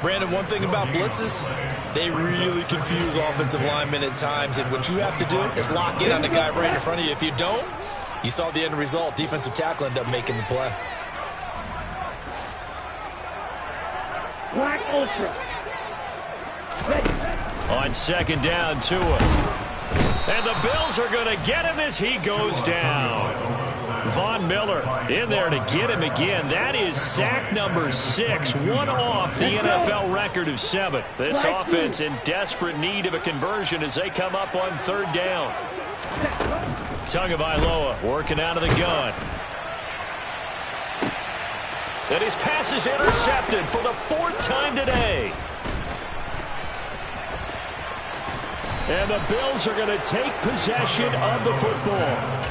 [SPEAKER 2] Brandon, one thing about blitzes, they really confuse offensive linemen at times. And what you have to do is lock in on the guy right in front of you. If you don't, you saw the end result. Defensive tackle ended up making the play.
[SPEAKER 3] Black Ultra.
[SPEAKER 1] On second down, Tua. And the Bills are going to get him as he goes down. Von Miller in there to get him again. That is sack number 6, one off the NFL record of 7. This offense in desperate need of a conversion as they come up on 3rd down. Tagovailoa working out of the gun. And his pass is intercepted for the 4th time today. And the Bills are going to take possession of the football.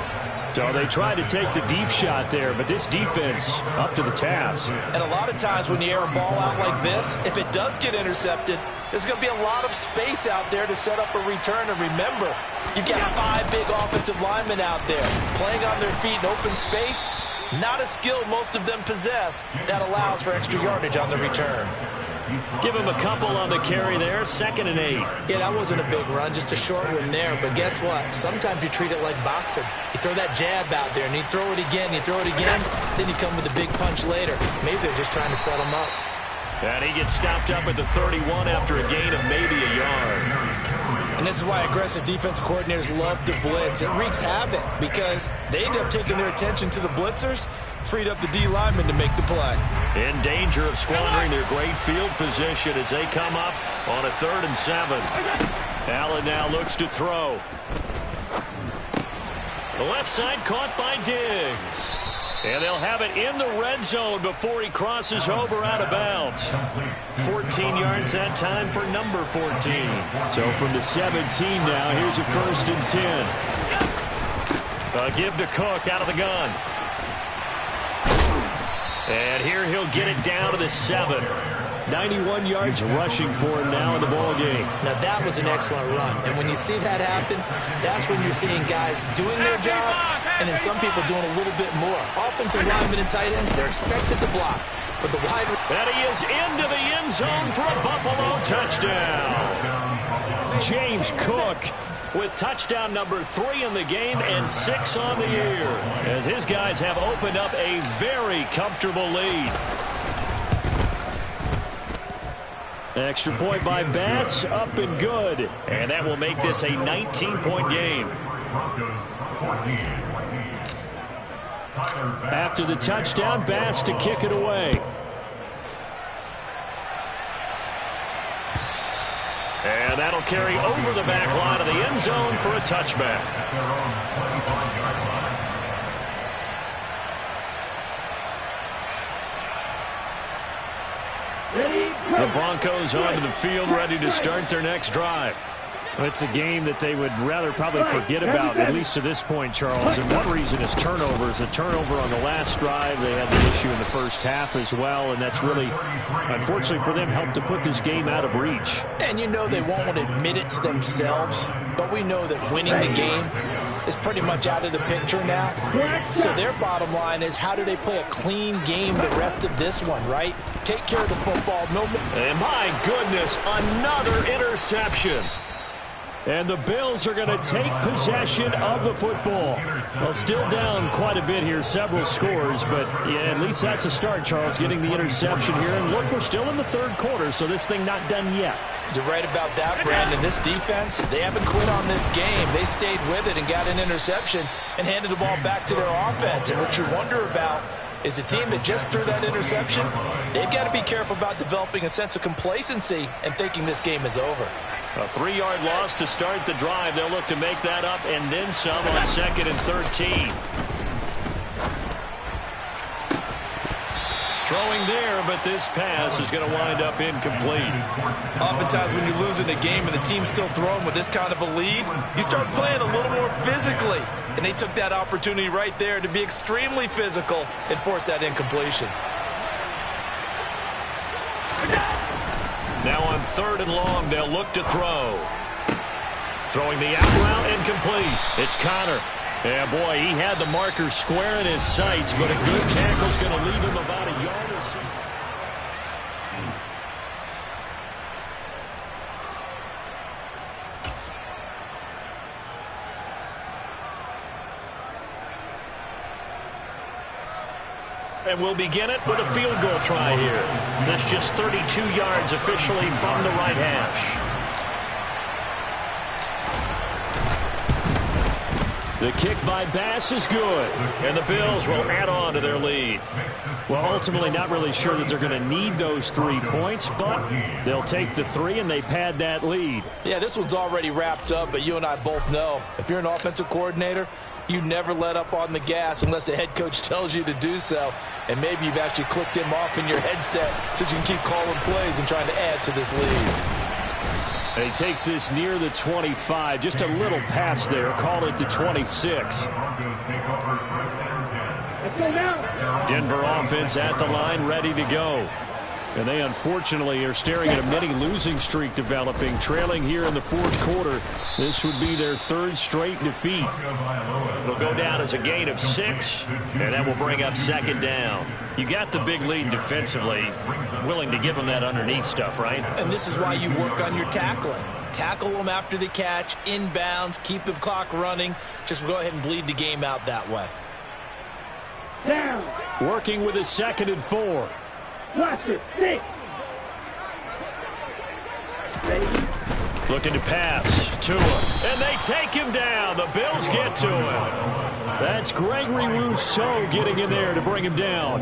[SPEAKER 1] So they tried to take the deep shot there, but this defense up to the task.
[SPEAKER 4] And a lot of times when you air a ball out like this, if it does get intercepted, there's going to be a lot of space out there to set up a return. And remember, you've got 5 big offensive linemen out there playing on their feet in open space. Not a skill most of them possess that allows for extra yardage on the return.
[SPEAKER 1] Give him a couple on the carry there, 2nd and 8.
[SPEAKER 2] Yeah, that wasn't a big run, just a short one there. But guess what? Sometimes you treat it like boxing. You throw that jab out there, and you throw it again, you throw it again, then you come with a big punch later. Maybe they're just trying to set him up.
[SPEAKER 1] And he gets stopped up at the 31 after a gain of maybe a yard.
[SPEAKER 2] And this is why aggressive defensive coordinators love to blitz. It wreaks havoc because they end up taking their attention to the blitzers, freed up the D linemen to make the play.
[SPEAKER 1] In danger of squandering their great field position as they come up on a 3rd and 7. Allen now looks to throw. The left side caught by Diggs. And they'll have it in the red zone before he crosses over out of bounds. 14 yards that time for number 14. So from the 17 now, here's a 1st and 10. A give to Cook out of the gun. And here he'll get it down to the 7. 91 yards rushing for him now in the ball game.
[SPEAKER 2] Now that was an excellent run. And when you see that happen, that's when you're seeing guys doing their job and then some people doing a little bit more. Offensive linemen and tight ends, they're expected to block. But the wide...
[SPEAKER 1] And he is into the end zone for a Buffalo touchdown. James Cook with touchdown number 3 in the game and 6 on the year as his guys have opened up a very comfortable lead. Extra point by Bass, up and good. And that will make this a 19-point game. After the touchdown, Bass to kick it away. And that'll carry over the back line of the end zone for a touchback. The Broncos onto the field, ready to start their next drive.
[SPEAKER 5] It's a game that they would rather probably forget about, at least to this point, Charles. And one reason is turnovers. A turnover on the last drive. They had the issue in the first half as well, and that's really, unfortunately for them, helped to put this game out of reach.
[SPEAKER 4] And you know they won't admit it to themselves, but we know that winning the game is pretty much out of the picture now. So their bottom line is, how do they play a clean game the rest of this one, right? Take care of the football. No.
[SPEAKER 1] And my goodness, another interception.
[SPEAKER 5] And the Bills are going to take possession of the football. Well, still down quite a bit here, several scores, but yeah, at least that's a start, Charles, getting the interception here. And look, we're still in the third quarter, so this thing not done yet.
[SPEAKER 4] You're right about that, Brandon. This defense, they haven't quit on this game. They stayed with it and got an interception and handed the ball back to their offense. And what you wonder about is a team that just threw that interception, they've got to be careful about developing a sense of complacency and thinking this game is over.
[SPEAKER 1] A 3-yard loss to start the drive. They'll look to make that up and then some on 2nd and 13. Throwing there, but this pass is going to wind up incomplete.
[SPEAKER 2] Oftentimes when you're losing a game and the team's still throwing with this kind of a lead, you start playing a little more physically. And they took that opportunity right there to be extremely physical and force that incompletion.
[SPEAKER 1] Now on 3rd and long, they'll look to throw. Throwing the out route incomplete. It's Connor. Yeah, boy, he had the marker square in his sights, but a good tackle's going to leave him about a yard or so. And we'll begin it with a field goal try here. This just 32 yards officially from the right hash. The kick by Bass is good, and the Bills will add on to their lead.
[SPEAKER 5] Well, ultimately not really sure that they're going to need those 3 points, but they'll take the 3 and they pad that lead.
[SPEAKER 4] Yeah, this one's already wrapped up, but you and I both know if you're an offensive coordinator, you never let up on the gas unless the head coach tells you to do so. And maybe you've actually clicked him off in your headset so you can keep calling plays and trying to add to this lead.
[SPEAKER 5] And he takes this near the 25. Just a little pass there. Call it the 26.
[SPEAKER 1] Denver offense at the line, ready to go.
[SPEAKER 5] And they unfortunately are staring at a mini losing streak developing, trailing here in the 4th quarter. This would be their 3rd straight defeat.
[SPEAKER 1] It'll go down as a gain of 6, and that will bring up 2nd down. You got the big lead defensively, willing to give them that underneath stuff, right?
[SPEAKER 2] And this is why you work on your tackling. Tackle them after the catch, inbounds, keep the clock running. Just go ahead and bleed the game out that way.
[SPEAKER 3] Down.
[SPEAKER 5] Working with his 2nd and 4.
[SPEAKER 3] Watch it. 6.
[SPEAKER 1] Looking to pass to him, and they take him down. The Bills get to him.
[SPEAKER 5] That's Gregory Rousseau getting in there to bring him down.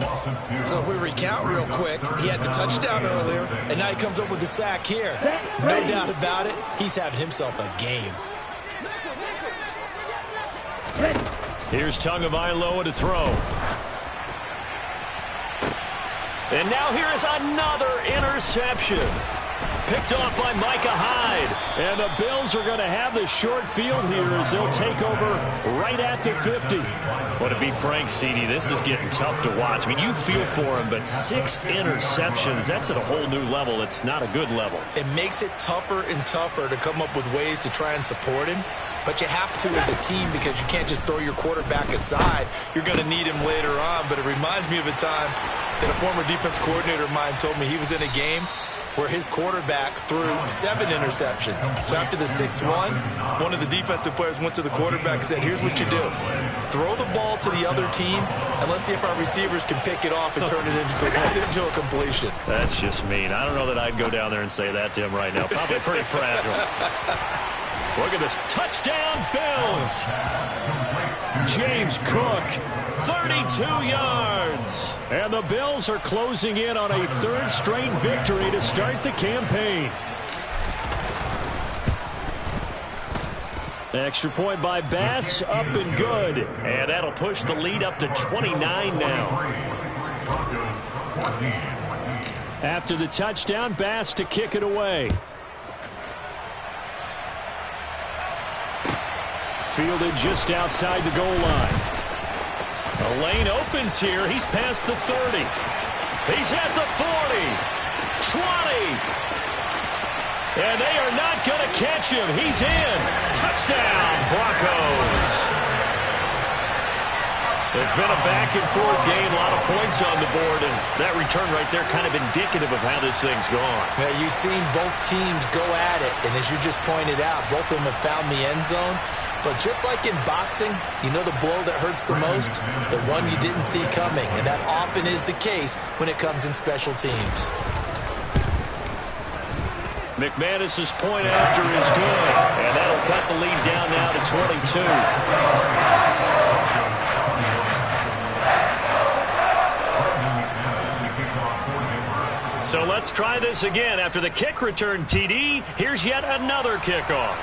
[SPEAKER 2] So if we recount real quick, he had the touchdown earlier, and now he comes up with the sack here. No doubt about it, he's having himself a game.
[SPEAKER 1] Here's Tagovailoa to throw. And now here is another interception. Picked off by Micah Hyde.
[SPEAKER 5] And the Bills are going to have the short field here as they'll take over right at the 50.
[SPEAKER 1] Well, to be frank, CD, this is getting tough to watch. I mean, you feel for him, but 6 interceptions, that's at a whole new level. It's not a good level.
[SPEAKER 2] It makes it tougher and tougher to come up with ways to try and support him. But you have to as a team because you can't just throw your quarterback aside. You're going to need him later on. But it reminds me of a time that a former defense coordinator of mine told me he was in a game where his quarterback threw 7 interceptions. So after the 6-1, one of the defensive players went to the quarterback and said, here's what you do. Throw the ball to the other team, and let's see if our receivers can pick it off and turn it into a completion.
[SPEAKER 1] That's just mean. I don't know that I'd go down there and say that to him right now. Probably pretty fragile. Look at this. Touchdown, Bills.
[SPEAKER 5] James Cook.
[SPEAKER 1] 32 yards.
[SPEAKER 5] And the Bills are closing in on a 3rd straight victory to start the campaign. Extra point by Bass, up and good.
[SPEAKER 1] And that'll push the lead up to 29 now. After the touchdown, Bass to kick it away. Fielded just outside the goal line. A lane opens here. He's past the 30. He's at the 40. 20. And they are not going to catch him. He's in. Touchdown, Broncos. It's been a back-and-forth game, a lot of points on the board, and that return right there kind of indicative of how this thing's gone.
[SPEAKER 2] Yeah, you've seen both teams go at it, and as you just pointed out, both of them have found the end zone. But just like in boxing, you know the blow that hurts the most? The one you didn't see coming, and that often is the case when it comes in special teams.
[SPEAKER 1] McManus's point after is good, and that'll cut the lead down now to 22. So let's try this again. After the kick return TD, here's yet another kickoff.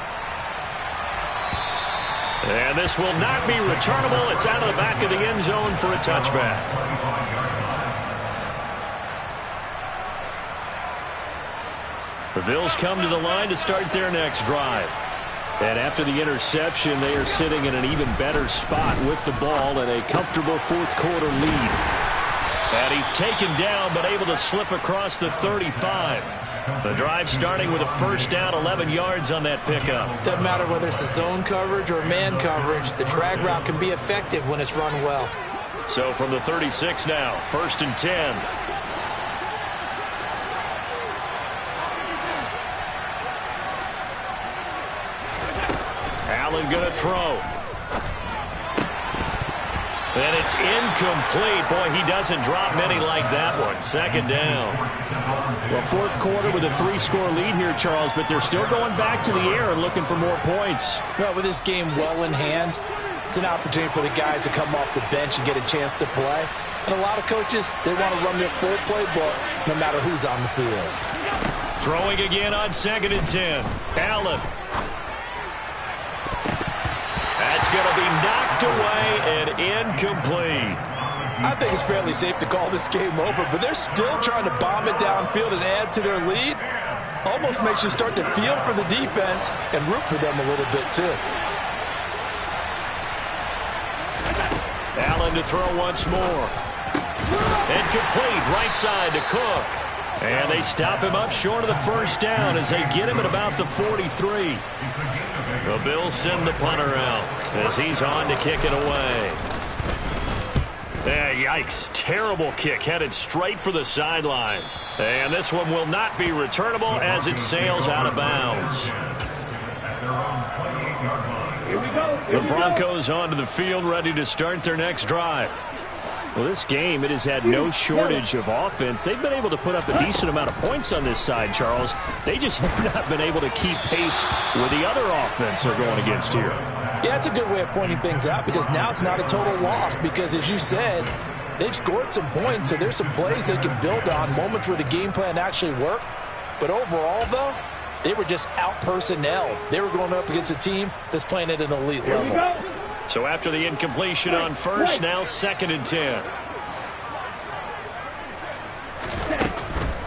[SPEAKER 1] And this will not be returnable. It's out of the back of the end zone for a touchback. The Bills come to the line to start their next drive. And after the interception, they are sitting in an even better spot with the ball and a comfortable fourth quarter lead. And he's taken down but able to slip across the 35. The drive starting with a first down, 11 yards on that pickup.
[SPEAKER 2] Doesn't matter whether it's a zone coverage or man coverage. The drag route can be effective when it's run well.
[SPEAKER 1] So from the 36 now, 1st and 10. Allen going to throw. And it's incomplete. Boy, he doesn't drop many like that one. 2nd down.
[SPEAKER 5] Well, fourth quarter with a 3-score lead here, Charles, but they're still going back to the air and looking for more points.
[SPEAKER 4] Well, with this game well in hand, it's an opportunity for the guys to come off the bench and get a chance to play. And a lot of coaches, they want to run their full playbook no matter who's on the field.
[SPEAKER 1] Throwing again on 2nd and 10. Allen. That's going to be knocked away and incomplete.
[SPEAKER 4] I think it's fairly safe to call this game over, but they're still trying to bomb it downfield and add to their lead. Almost makes you start to feel for the defense and root for them a little bit, too.
[SPEAKER 1] Allen to throw once more. Incomplete, right side to Cook. And they stop him up short of the first down as they get him at about the 43. The Bills send the punter out as he's on to kick it away. Yikes. Terrible kick headed straight for the sidelines. And this one will not be returnable as it sails out of bounds. The Broncos onto the field ready to start their next drive. Well, this game, it has had no shortage of offense. They've been able to put up a decent amount of points on this side, Charles. They just have not been able to keep pace with the other offense they're going against here.
[SPEAKER 4] Yeah, it's a good way of pointing things out because now it's not a total loss because, as you said, they've scored some points, so there's some plays they can build on, moments where the game plan actually worked. But overall, though, they were just out-personnel. They were going up against a team that's playing at an elite level.
[SPEAKER 1] So after the incompletion on first, now 2nd and 10.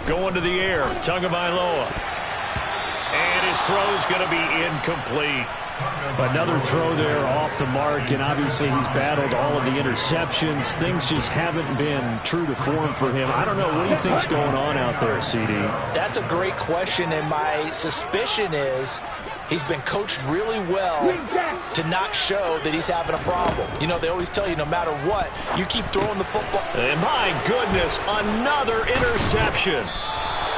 [SPEAKER 1] Going to the air, Tagovailoa. And his throw's going to be incomplete.
[SPEAKER 5] Another throw there off the mark, and obviously he's battled all of the interceptions. Things just haven't been true to form for him. I don't know. What do you think's going on out there, CD?
[SPEAKER 4] That's a great question, and my suspicion is he's been coached really well to not show that he's having a problem. You know, they always tell you no matter what, you keep throwing the football.
[SPEAKER 1] And my goodness, another interception.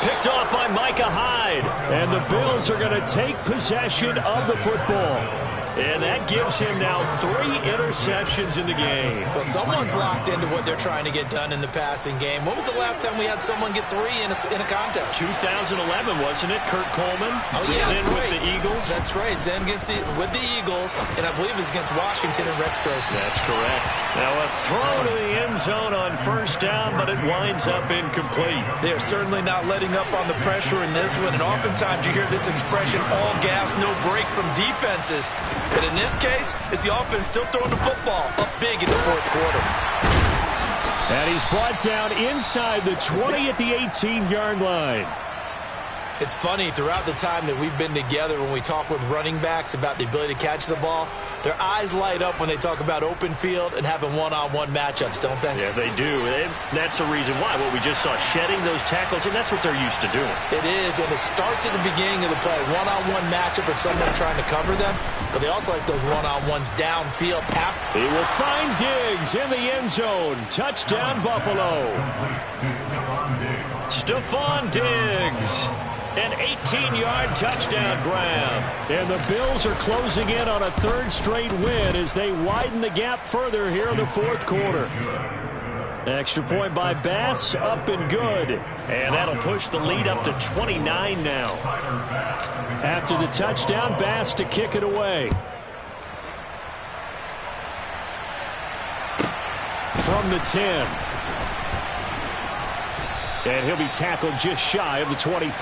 [SPEAKER 1] Picked off by Micah Hyde. And the Bills are going to take possession of the football. And that gives him now 3 interceptions in the game.
[SPEAKER 2] Well, someone's locked into what they're trying to get done in the passing game. When was the last time we had someone get 3 in a contest?
[SPEAKER 1] 2011, wasn't it? Kurt Coleman.
[SPEAKER 2] Oh, yeah,
[SPEAKER 1] that's
[SPEAKER 2] right.
[SPEAKER 1] With the Eagles.
[SPEAKER 2] That's right. Then with the Eagles, and I believe it's against Washington and Rex Grossman.
[SPEAKER 1] That's correct. Now a throw to the end zone on first down, but it winds up incomplete.
[SPEAKER 2] They're certainly not letting up on the pressure in this one, and oftentimes you hear this expression, all gas, no break from defenses. But in this case, it's the offense still throwing the football up big in the fourth quarter.
[SPEAKER 5] And he's brought down inside the 20 at the 18-yard line.
[SPEAKER 2] It's funny, throughout the time that we've been together, when we talk with running backs about the ability to catch the ball, their eyes light up when they talk about open field and having one-on-one matchups, don't they?
[SPEAKER 5] Yeah, they do. And that's the reason why. What we just saw, shedding those tackles, and that's what they're used to doing.
[SPEAKER 2] It is, and it starts at the beginning of the play. One-on-one matchup of someone trying to cover them, but they also like those one-on-ones downfield.
[SPEAKER 5] He will find Diggs in the end zone. Touchdown, Buffalo. Stephon Diggs. An 18-yard touchdown grab. And the Bills are closing in on a third straight win as they widen the gap further here in the fourth quarter. Extra point by Bass, up and good. And that'll push the lead up to 29 now. After the touchdown, Bass to kick it away. From the 10. And he'll be tackled just shy of the 25.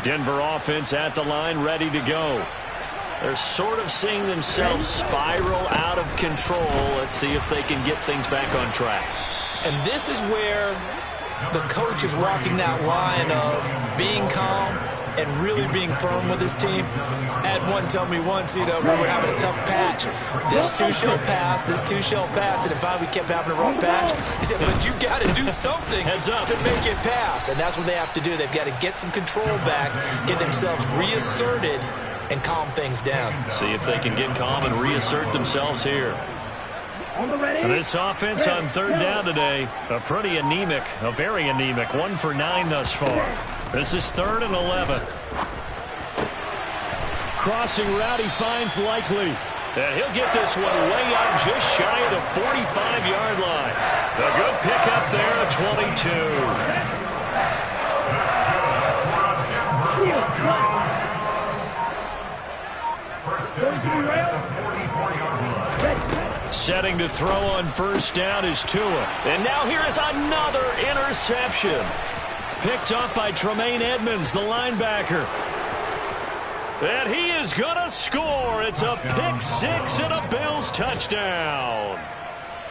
[SPEAKER 5] Denver offense at the line, ready to go. They're sort of seeing themselves spiral out of control. Let's see if they can get things back on track.
[SPEAKER 2] And this is where the coach is walking that line of being calm and really being firm with his team. Had one tell me once, when we're having a tough patch, this too shall pass, this too shall pass, and if we kept having a rough patch, he said, but you got to do something to make it pass, and that's what they have to do. They've got to get some control back, get themselves reasserted, and calm things down.
[SPEAKER 5] See if they can get calm and reassert themselves here. This offense on third down today, a very anemic, 1 for 9 thus far. This is 3rd and 11. Crossing route, he finds Likely. And he'll get this one way up just shy of the 45-yard line. A good pickup there at 22. Setting to throw on first down is Tua. And now here is another interception. Picked up by Tremaine Edmonds, the linebacker. And he is going to score. It's a pick six and a Bills touchdown.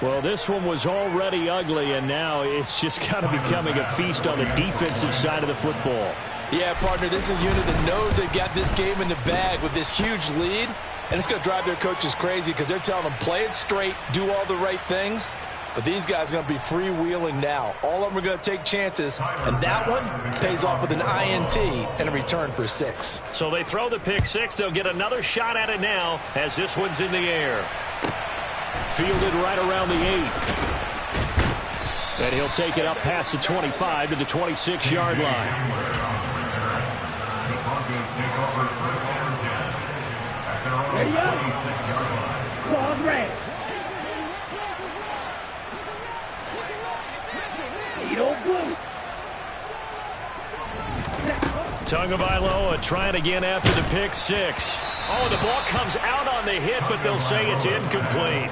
[SPEAKER 5] Well, this one was already ugly, and now it's just kind of becoming a feast on the defensive side of the football.
[SPEAKER 4] Yeah, partner, this is a unit that knows they've got this game in the bag with this huge lead. And it's going to drive their coaches crazy because they're telling them, play it straight, do all the right things. But these guys are going to be freewheeling now. All of them are going to take chances, and that one pays off with an INT and a return for 6.
[SPEAKER 5] So they throw the pick six. They'll get another shot at it now as this one's in the air. Fielded right around the 8. And he'll take it up past the 25 to the 26-yard line.
[SPEAKER 3] There you go. Ball's red. Blue.
[SPEAKER 5] Tagovailoa trying again after the pick six. Oh, the ball comes out on the hit, but they'll say it's incomplete.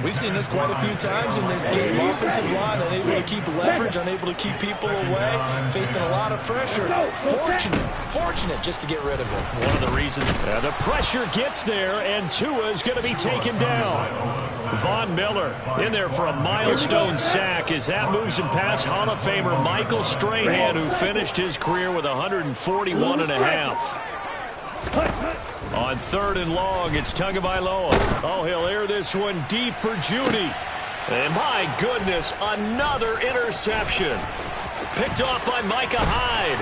[SPEAKER 2] We've seen this quite a few times in this game. Offensive line unable to keep leverage, unable to keep people away, facing a lot of pressure. Fortunate just to get rid of it.
[SPEAKER 5] One of the reasons the pressure gets there, and Tua is going to be taken down. Von Miller in there for a milestone sack as that moves him past Hall of Famer Michael Strahan, who finished his career with 141.5. On 3rd and long, it's Tagovailoa. Oh, he'll air this one deep for Judy. And my goodness, another interception. Picked off by Micah Hyde.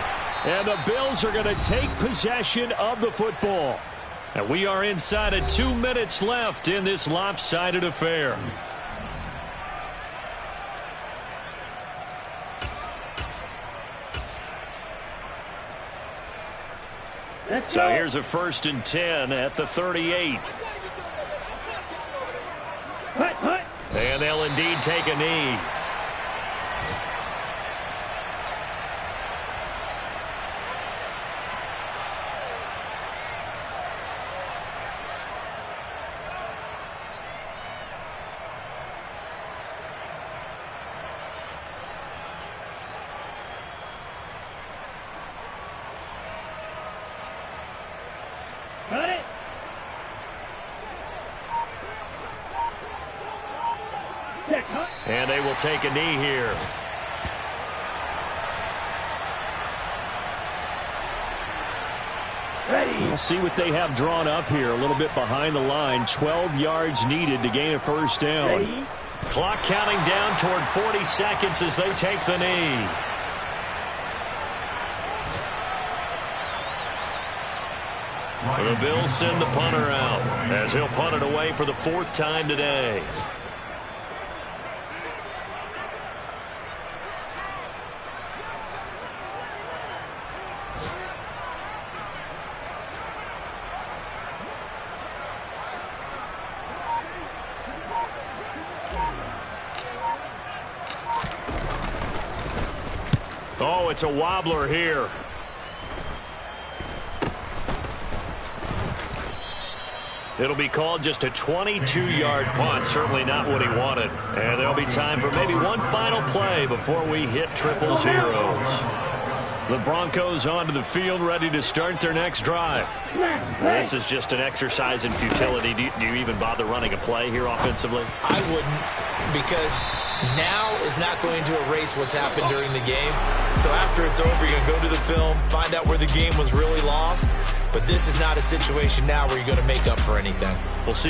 [SPEAKER 5] And the Bills are going to take possession of the football. And we are inside of 2 minutes left in this lopsided affair. So here's a 1st and 10 at the 38. And they'll indeed take a knee.
[SPEAKER 1] And they will take a knee here.
[SPEAKER 5] We'll see what they have drawn up here. A little bit behind the line. 12 yards needed to gain a first down.
[SPEAKER 1] Clock counting down toward 40 seconds as they take the knee. The Bills send the punter out as he'll punt it away for the 4th time today. Oh, it's a wobbler here. It'll be called just a 22-yard punt. Certainly not what he wanted. And there'll be time for maybe one final play before we hit triple zeros. The Broncos onto the field, ready to start their next drive. This is just an exercise in futility. Do you even bother running a play here offensively?
[SPEAKER 2] I wouldn't, because now is not going to erase what's happened during the game. So after it's over, you're going to go to the film, find out where the game was really lost. But this is not a situation now where you're going to make up for anything.
[SPEAKER 1] We'll see.